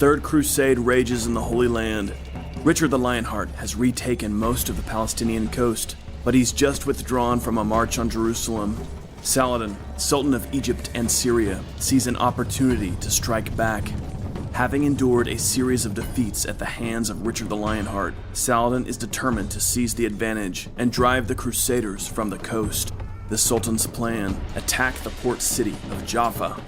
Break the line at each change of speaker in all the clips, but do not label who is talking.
Third Crusade rages in the Holy Land. Richard the Lionheart has retaken most of the Palestinian coast, but he's just withdrawn from a march on Jerusalem. Saladin, Sultan of Egypt and Syria, sees an opportunity to strike back. Having endured a series of defeats at the hands of Richard the Lionheart, Saladin is determined to seize the advantage and drive the Crusaders from the coast. The Sultan's plan: attack the port city of Jaffa.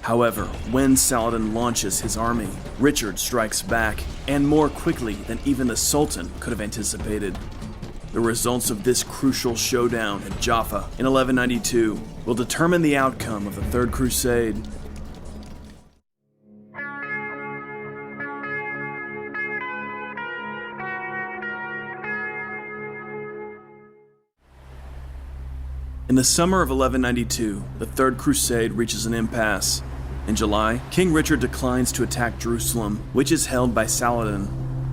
However, when Saladin launches his army, Richard strikes back, and more quickly than even the Sultan could have anticipated. The results of this crucial showdown at Jaffa in 1192 will determine the outcome of the Third Crusade. In the summer of 1192, the Third Crusade reaches an impasse. In July, King Richard declines to attack Jerusalem, which is held by Saladin.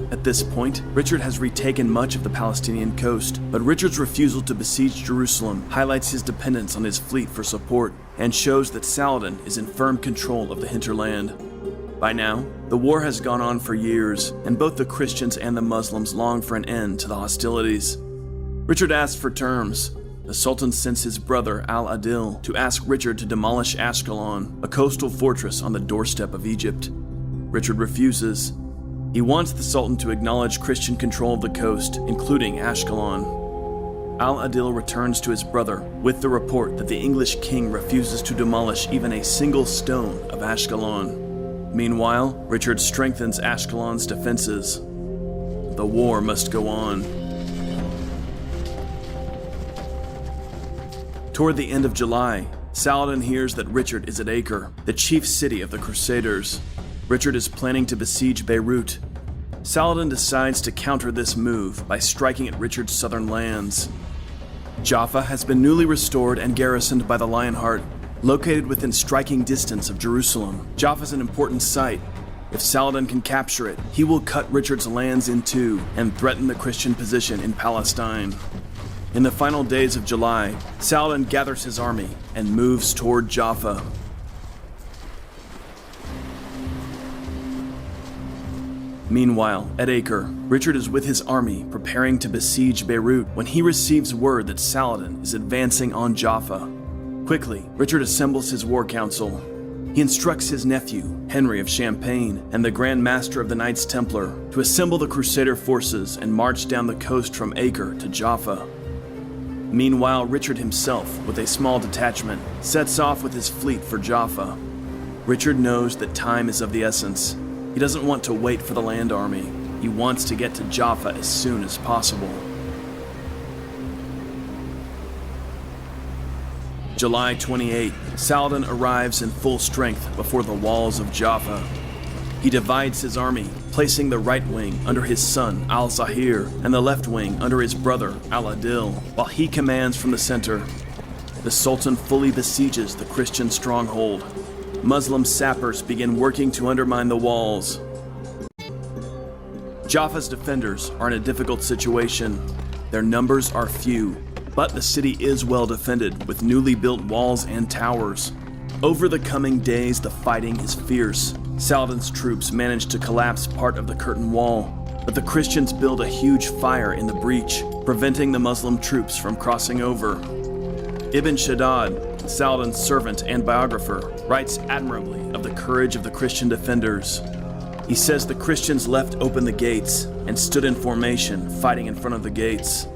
At this point, Richard has retaken much of the Palestinian coast, but Richard's refusal to besiege Jerusalem highlights his dependence on his fleet for support and shows that Saladin is in firm control of the hinterland. By now, the war has gone on for years, and both the Christians and the Muslims long for an end to the hostilities. Richard asks for terms. The Sultan sends his brother Al-Adil to ask Richard to demolish Ashkelon, a coastal fortress on the doorstep of Egypt. Richard refuses. He wants the Sultan to acknowledge Christian control of the coast, including Ashkelon. Al-Adil returns to his brother with the report that the English king refuses to demolish even a single stone of Ashkelon. Meanwhile, Richard strengthens Ashkelon's defenses. The war must go on. Toward the end of July, Saladin hears that Richard is at Acre, the chief city of the Crusaders. Richard is planning to besiege Beirut. Saladin decides to counter this move by striking at Richard's southern lands. Jaffa has been newly restored and garrisoned by the Lionheart. Located within striking distance of Jerusalem, Jaffa is an important site. If Saladin can capture it, he will cut Richard's lands in two and threaten the Christian position in Palestine. In the final days of July, Saladin gathers his army and moves toward Jaffa. Meanwhile, at Acre, Richard is with his army preparing to besiege Beirut when he receives word that Saladin is advancing on Jaffa. Quickly, Richard assembles his war council. He instructs his nephew, Henry of Champagne, and the Grand Master of the Knights Templar to assemble the Crusader forces and march down the coast from Acre to Jaffa. Meanwhile, Richard himself, with a small detachment, sets off with his fleet for Jaffa. Richard knows that time is of the essence. He doesn't want to wait for the land army. He wants to get to Jaffa as soon as possible. July 28, Saladin arrives in full strength before the walls of Jaffa. He divides his army, placing the right wing under his son Al-Zahir and the left wing under his brother Al-Adil, while he commands from the center. The Sultan fully besieges the Christian stronghold. Muslim sappers begin working to undermine the walls. Jaffa's defenders are in a difficult situation. Their numbers are few, but the city is well defended with newly built walls and towers. Over the coming days, the fighting is fierce. Saladin's troops manage to collapse part of the curtain wall, but the Christians build a huge fire in the breach, preventing the Muslim troops from crossing over. Ibn Shaddad, Saladin's servant and biographer, writes admirably of the courage of the Christian defenders. He says the Christians left open the gates and stood in formation, fighting in front of the gates.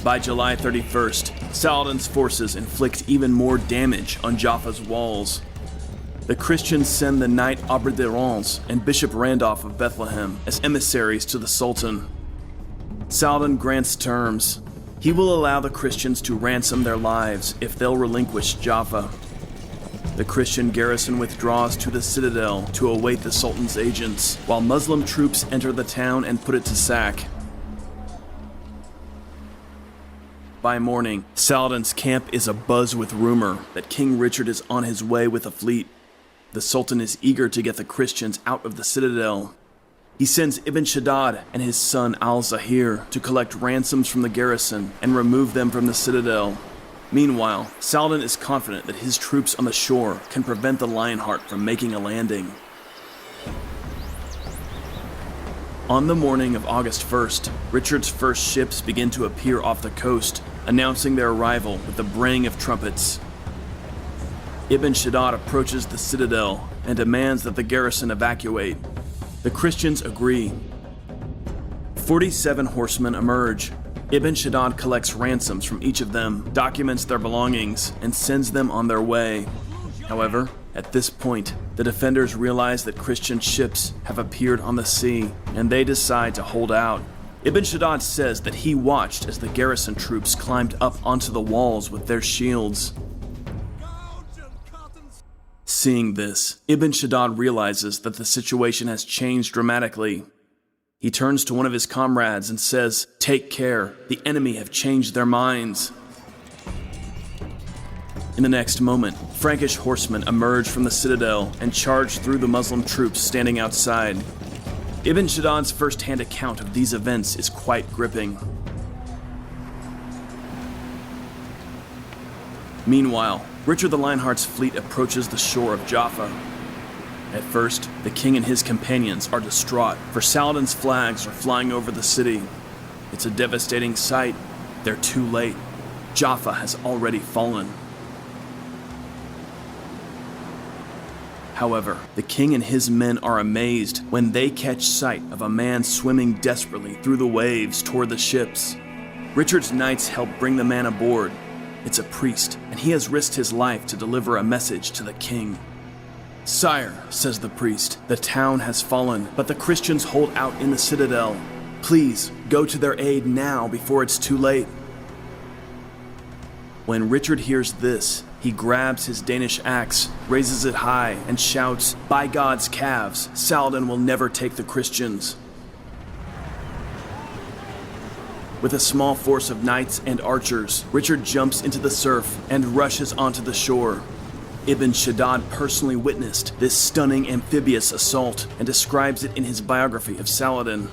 By July 31st, Saladin's forces inflict even more damage on Jaffa's walls. The Christians send the Knight Abderrahmans and Bishop Randolph of Bethlehem as emissaries to the Sultan. Saladin grants terms. He will allow the Christians to ransom their lives if they'll relinquish Jaffa. The Christian garrison withdraws to the citadel to await the Sultan's agents, while Muslim troops enter the town and put it to sack. By morning, Saladin's camp is abuzz with rumor that King Richard is on his way with a fleet. The Sultan is eager to get the Christians out of the citadel. He sends Ibn Shaddad and his son Al-Zahir to collect ransoms from the garrison and remove them from the citadel. Meanwhile, Saladin is confident that his troops on the shore can prevent the Lionheart from making a landing. On the morning of August 1st, Richard's first ships begin to appear off the coast, announcing their arrival with the braying of trumpets. Ibn Shaddad approaches the citadel and demands that the garrison evacuate. The Christians agree. 47 horsemen emerge. Ibn Shaddad collects ransoms from each of them, documents their belongings, and sends them on their way. However, at this point, the defenders realize that Christian ships have appeared on the sea, and they decide to hold out. Ibn Shaddad says that he watched as the garrison troops climbed up onto the walls with their shields. Seeing this, Ibn Shaddad realizes that the situation has changed dramatically. He turns to one of his comrades and says, "Take care, the enemy have changed their minds." In the next moment, Frankish horsemen emerge from the citadel and charge through the Muslim troops standing outside. Ibn Shaddad's first-hand account of these events is quite gripping. Meanwhile, Richard the Lionheart's fleet approaches the shore of Jaffa. At first, the king and his companions are distraught, for Saladin's flags are flying over the city. It's a devastating sight. They're too late. Jaffa has already fallen. However, the king and his men are amazed when they catch sight of a man swimming desperately through the waves toward the ships. Richard's knights help bring the man aboard. It's a priest, and he has risked his life to deliver a message to the king. "Sire," says the priest, "the town has fallen, but the Christians hold out in the citadel. Please, go to their aid now before it's too late." When Richard hears this, he grabs his Danish axe, raises it high, and shouts, "By God's calves, Saladin will never take the Christians." With a small force of knights and archers, Richard jumps into the surf and rushes onto the shore. Ibn Shaddad personally witnessed this stunning amphibious assault and describes it in his biography of Saladin.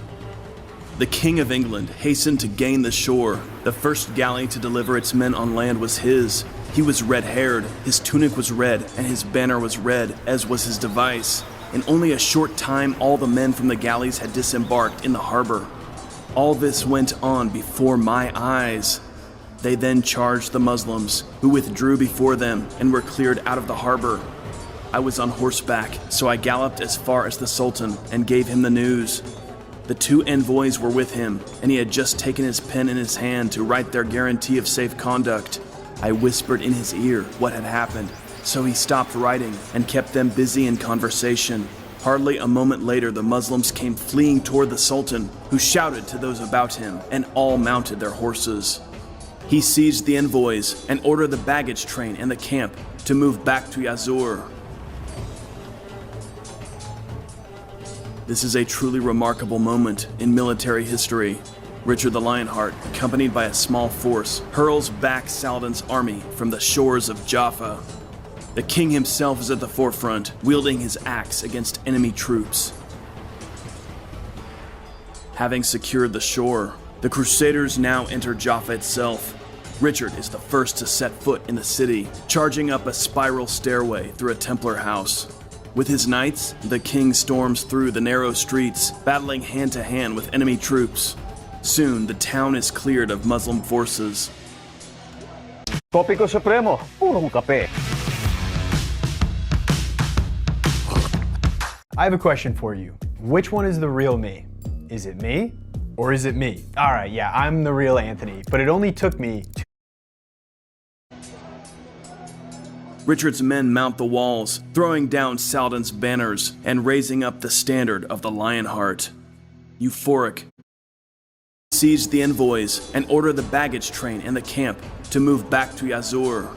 The King of England hastened to gain the shore. The first galley to deliver its men on land was his. He was red-haired, his tunic was red, and his banner was red, as was his device. In only a short time, all the men from the galleys had disembarked in the harbor. All this went on before my eyes. They then charged the Muslims, who withdrew before them and were cleared out of the harbor. I was on horseback, so I galloped as far as the Sultan and gave him the news. The two envoys were with him, and he had just taken his pen in his hand to write their guarantee of safe conduct. I whispered in his ear what had happened, so he stopped writing and kept them busy in conversation. Hardly a moment later, the Muslims came fleeing toward the Sultan, who shouted to those about him, and all mounted their horses. He seized the envoys and ordered the baggage train and the camp to move back to Yazur. This is a truly remarkable moment in military history. Richard the Lionheart, accompanied by a small force, hurls back Saladin's army from the shores of Jaffa. The king himself is at the forefront, wielding his axe against enemy troops. Having secured the shore, the Crusaders now enter Jaffa itself. Richard is the first to set foot in the city, charging up a spiral stairway through a Templar house. With his knights, the king storms through the narrow streets, battling hand-to-hand with enemy troops. Soon, the town is cleared of Muslim forces.
Topiko Supremo, purong kape. I have a question for you. Which one is the real me? Is it me? Or is it me? Alright, yeah, I'm the real Anthony, but it only took me
Richard's men mount the walls, throwing down Saladin's banners and raising up the standard of the Lionheart. Euphoric, seized the envoys and ordered the baggage train and the camp to move back to Yazur.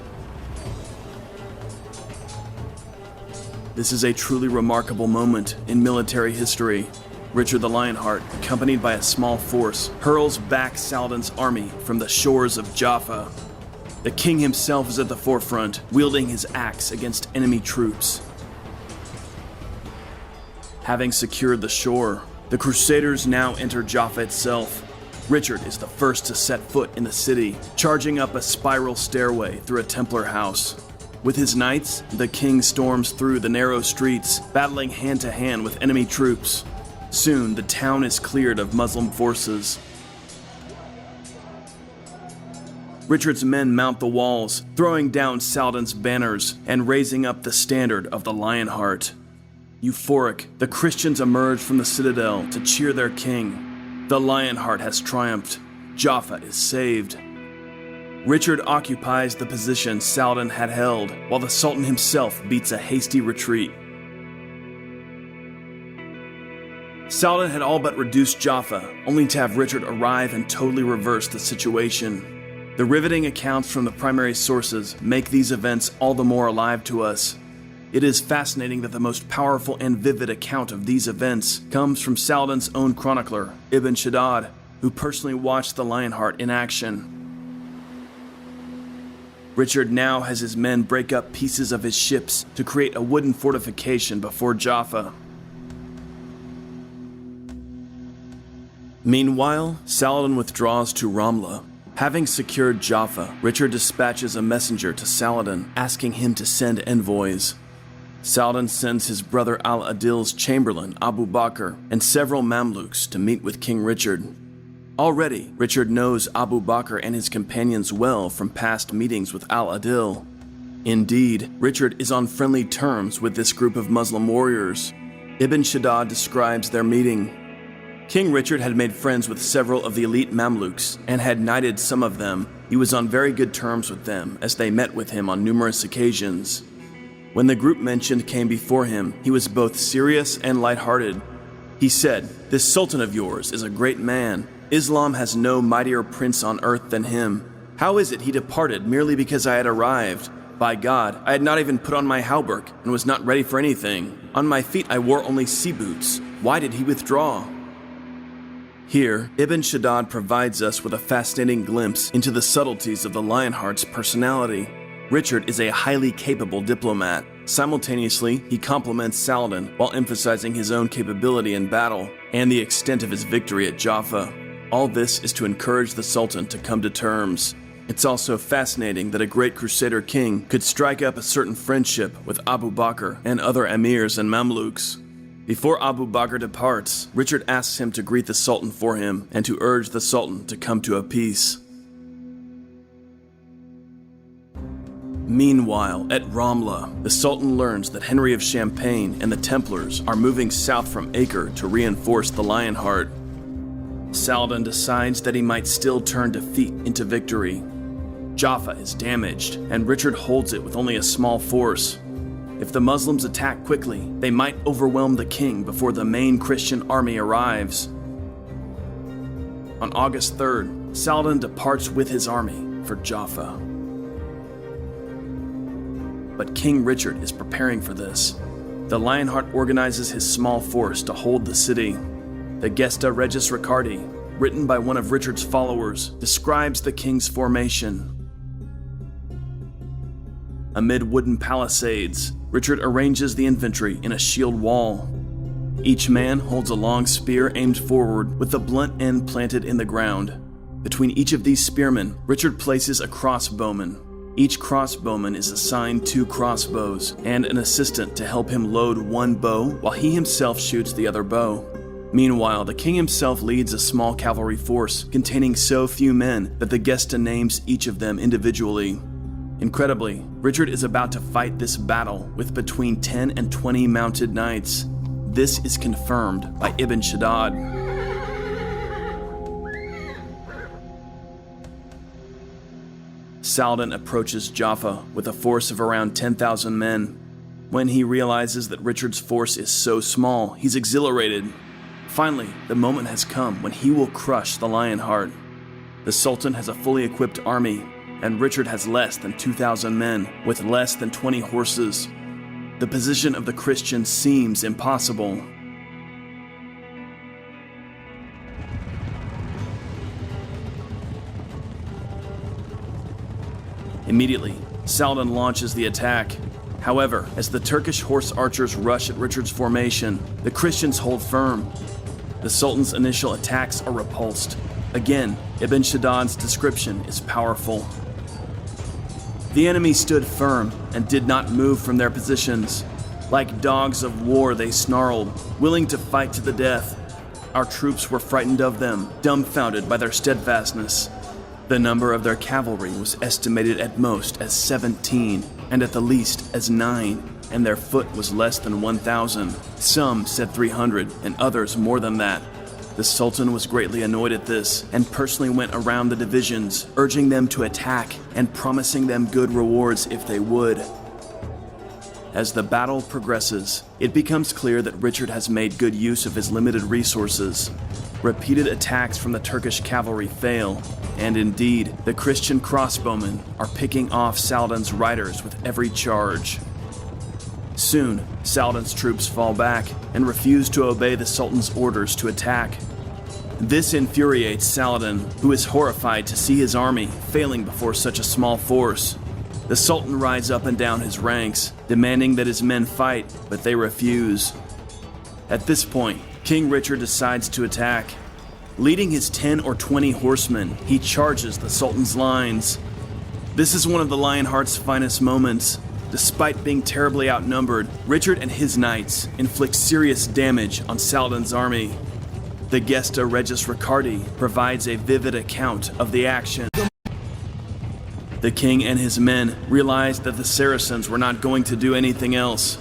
This is a truly remarkable moment in military history. Richard the Lionheart, accompanied by a small force, hurls back Saladin's army from the shores of Jaffa. The king himself is at the forefront, wielding his axe against enemy troops. Having secured the shore, the Crusaders now enter Jaffa itself. Richard is the first to set foot in the city, charging up a spiral stairway through a Templar house. With his knights, the king storms through the narrow streets, battling hand-to-hand with enemy troops. Soon, the town is cleared of Muslim forces. Richard's men mount the walls, throwing down Saladin's banners and raising up the standard of the Lionheart. Euphoric, the Christians emerge from the citadel to cheer their king. The Lionheart has triumphed. Jaffa is saved. Richard occupies the position Saladin had held, while the Sultan himself beats a hasty retreat. Saladin had all but reduced Jaffa, only to have Richard arrive and totally reverse the situation. The riveting accounts from the primary sources make these events all the more alive to us. It is fascinating that the most powerful and vivid account of these events comes from Saladin's own chronicler, Ibn Shaddad, who personally watched the Lionheart in action. Richard now has his men break up pieces of his ships to create a wooden fortification before Jaffa. Meanwhile, Saladin withdraws to Ramla. Having secured Jaffa, Richard dispatches a messenger to Saladin, asking him to send envoys. Saladin sends his brother Al-Adil's chamberlain, Abu Bakr, and several Mamluks to meet with King Richard. Already, Richard knows Abu Bakr and his companions well from past meetings with Al-Adil. Indeed, Richard is on friendly terms with this group of Muslim warriors. Ibn Shaddad describes their meeting. King Richard had made friends with several of the elite Mamluks and had knighted some of them. He was on very good terms with them as they met with him on numerous occasions. When the group mentioned came before him, he was both serious and lighthearted. He said, "This Sultan of yours is a great man. Islam has no mightier prince on earth than him. How is it he departed merely because I had arrived? By God, I had not even put on my hauberk and was not ready for anything. On my feet I wore only sea boots. Why did he withdraw?" Here, Ibn Shaddad provides us with a fascinating glimpse into the subtleties of the Lionheart's personality. Richard is a highly capable diplomat. Simultaneously, he compliments Saladin while emphasizing his own capability in battle and the extent of his victory at Jaffa. All this is to encourage the Sultan to come to terms. It's also fascinating that a great Crusader king could strike up a certain friendship with Abu Bakr and other emirs and Mamluks. Before Abu Bakr departs, Richard asks him to greet the Sultan for him and to urge the Sultan to come to a peace. Meanwhile, at Ramla, the Sultan learns that Henry of Champagne and the Templars are moving south from Acre to reinforce the Lionheart. Saladin decides that he might still turn defeat into victory. Jaffa is damaged, and Richard holds it with only a small force. If the Muslims attack quickly, they might overwhelm the king before the main Christian army arrives. On August 3rd, Saladin departs with his army for Jaffa. But King Richard is preparing for this. The Lionheart organizes his small force to hold the city. The Gesta Regis Ricardi, written by one of Richard's followers, describes the king's formation. Amid wooden palisades, Richard arranges the infantry in a shield wall. Each man holds a long spear aimed forward with the blunt end planted in the ground. Between each of these spearmen, Richard places a crossbowman. Each crossbowman is assigned 2 crossbows and an assistant to help him load one bow while he himself shoots the other bow. Meanwhile, the king himself leads a small cavalry force containing so few men that the Gesta names each of them individually. Incredibly, Richard is about to fight this battle with between 10 and 20 mounted knights. This is confirmed by Ibn Shaddad. Saladin approaches Jaffa with a force of around 10,000 men. When he realizes that Richard's force is so small, he's exhilarated. Finally, the moment has come when he will crush the Lionheart. The Sultan has a fully equipped army, and Richard has less than 2,000 men, with less than 20 horses. The position of the Christians seems impossible. Immediately, Saladin launches the attack. However, as the Turkish horse archers rush at Richard's formation, the Christians hold firm. The Sultan's initial attacks are repulsed. Again, Ibn Shaddad's description is powerful. The enemy stood firm and did not move from their positions. Like dogs of war, they snarled, willing to fight to the death. Our troops were frightened of them, dumbfounded by their steadfastness. The number of their cavalry was estimated at most as 17, and at the least as 9, and their foot was less than 1,000. Some said 300, and others more than that. The Sultan was greatly annoyed at this, and personally went around the divisions, urging them to attack and promising them good rewards if they would. As the battle progresses, it becomes clear that Richard has made good use of his limited resources. Repeated attacks from the Turkish cavalry fail, and indeed, the Christian crossbowmen are picking off Saladin's riders with every charge. Soon, Saladin's troops fall back and refuse to obey the Sultan's orders to attack. This infuriates Saladin, who is horrified to see his army failing before such a small force. The Sultan rides up and down his ranks, demanding that his men fight, but they refuse. At this point, King Richard decides to attack. Leading his 10 or 20 horsemen, he charges the Sultan's lines. This is one of the Lionheart's finest moments. Despite being terribly outnumbered, Richard and his knights inflict serious damage on Saladin's army. The Gesta Regis Ricardi provides a vivid account of the action. The king and his men realized that the Saracens were not going to do anything else.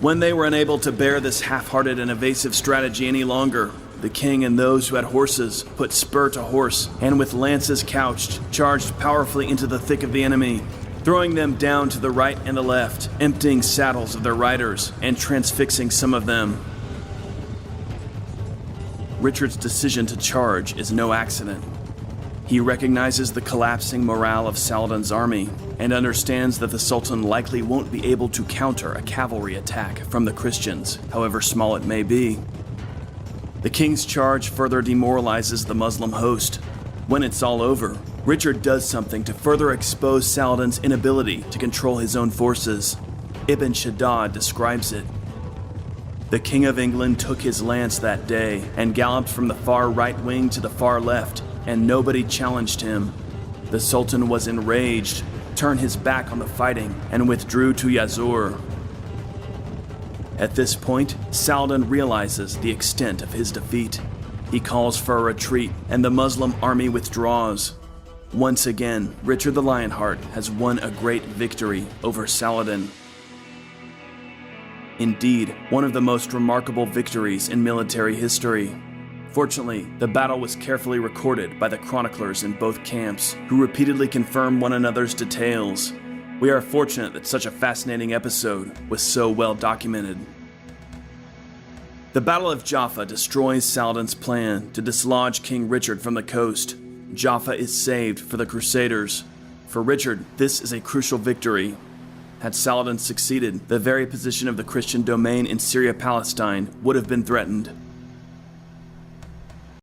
When they were unable to bear this half-hearted and evasive strategy any longer, the king and those who had horses put spur to horse and with lances couched, charged powerfully into the thick of the enemy, throwing them down to the right and the left, emptying saddles of their riders and transfixing some of them. Richard's decision to charge is no accident. He recognizes the collapsing morale of Saladin's army and understands that the Sultan likely won't be able to counter a cavalry attack from the Christians, however small it may be. The king's charge further demoralizes the Muslim host. When it's all over, Richard does something to further expose Saladin's inability to control his own forces. Ibn Shaddad describes it. The King of England took his lance that day and galloped from the far right wing to the far left, and nobody challenged him. The Sultan was enraged, turned his back on the fighting, and withdrew to Yazur. At this point, Saladin realizes the extent of his defeat. He calls for a retreat, and the Muslim army withdraws. Once again, Richard the Lionheart has won a great victory over Saladin. Indeed, one of the most remarkable victories in military history. Fortunately, the battle was carefully recorded by the chroniclers in both camps, who repeatedly confirm one another's details. We are fortunate that such a fascinating episode was so well documented. The Battle of Jaffa destroys Saladin's plan to dislodge King Richard from the coast. Jaffa is saved for the Crusaders. For Richard, this is a crucial victory. Had Saladin succeeded, the very position of the Christian domain in Syria-Palestine would have been threatened.